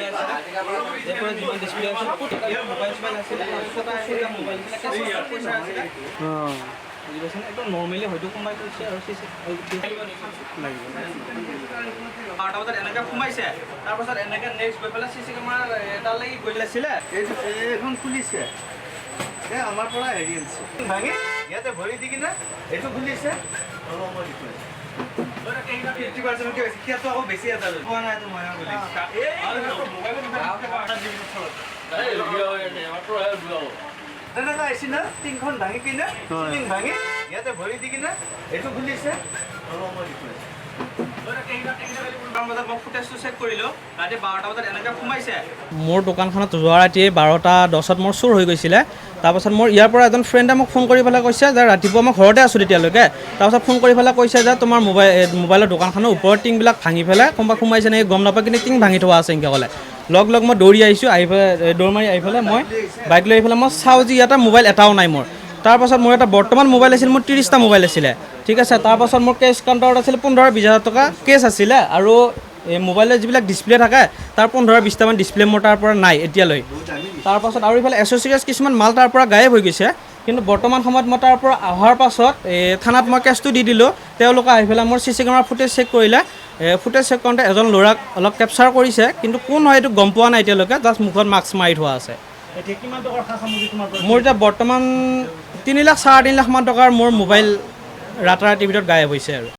এৰপৰে যেমন ডিসপ্লে আছে মোবাইল আছে মোবাইল বুঝিপাইছেনে একদম নৰ্মেলি হয়তো কোনোবাই কৈছে আৰু লাগিব 12টা বজাত এনেকৈ সোমাইছে তাৰপাছত এনেকৈ নেক্সট গৈ পেলাই চিচি কেমেৰা এটালৈ গৈ আছিলে এইখন খুলিছে আমাৰ পৰা হেৰি আনিছে ভাঙি ইয়াতে ভৰি দি কিনে এইটো খুলিছে বেছি এটা পোৱা নাই তেনেকুৱা আহিছে না টিংখন ভাঙি কিনে টিং ভাঙি ইয়াতে ভৰি দি কিনে এইটো খুলিছে মোৰ দোকানখনত যোৱা ৰাতি 12টা 10ত মোৰ চুৰ হৈ গৈছিলে তাৰপাছত মোৰ ইয়াৰ পৰা এজন ফ্ৰেণ্ডে মোক ফোন কৰি পেলাই কৈছে যে ৰাতিপুৱা মই ঘৰতে আছোঁ তেতিয়ালৈকে তাৰপাছত ফোন কৰি পেলাই কৈছে যে তোমাৰ মোবাইলৰ দোকানখনৰ ওপৰৰ টিংবিলাক ভাঙি পেলাই কোনোবা সোমাইছে নেকি গম নাপায় কিন্তু টিং ভাঙি থোৱা আছে এনেকৈ ক'লে লগ মই দৌৰি আহিছোঁ আহি পেলাই দৌৰ মাৰি আহি পেলাই মই বাইক লৈ আহি পেলাই মই চাওঁ যে ইয়াতে মোবাইল এটাও নাই মোৰ তাৰপাছত মোৰ এটা বৰ্তমান মোবাইল আছিল মোৰ 30টা মোবাইল আছিলে ঠিক আছে তাৰপাছত মোৰ কেছ কাউণ্টাৰত আছিল 15-20 হাজাৰ টকা কেছ আছিলে আৰু এই মোবাইলৰ যিবিলাক ডিছপ্লে থাকে তাৰ 15-20টামান ডিছপ্লে মোৰ তাৰ পৰা নাই এতিয়ালৈ তাৰপাছত আৰু ইফালে এছ'চিয়েটছ কিছুমান মাল তাৰ পৰা গায়ব হৈ গৈছে কিন্তু বৰ্তমান সময়ত মই তাৰ পৰা অহাৰ পাছত থানাত মই কেছটো দি দিলোঁ তেওঁলোকে আহি পেলাই মোৰ চিচি কেমেৰা ফুটেজ চেক কৰিলে ফুটেজ চেক কৰোঁতে এজন ল'ৰাক অলপ কেপচাৰ কৰিছে কিন্তু কোন হয় এইটো গম পোৱা নাই এতিয়ালৈকে জাষ্ট মুখত মাস্ক মাৰি থোৱা আছে মোৰ এতিয়া বৰ্তমান 3 লাখ 3.5 লাখ মান টকাৰ মোৰ মোবাইল ৰাতাৰাতিৰ ভিতৰত গায়ব হৈছে আৰু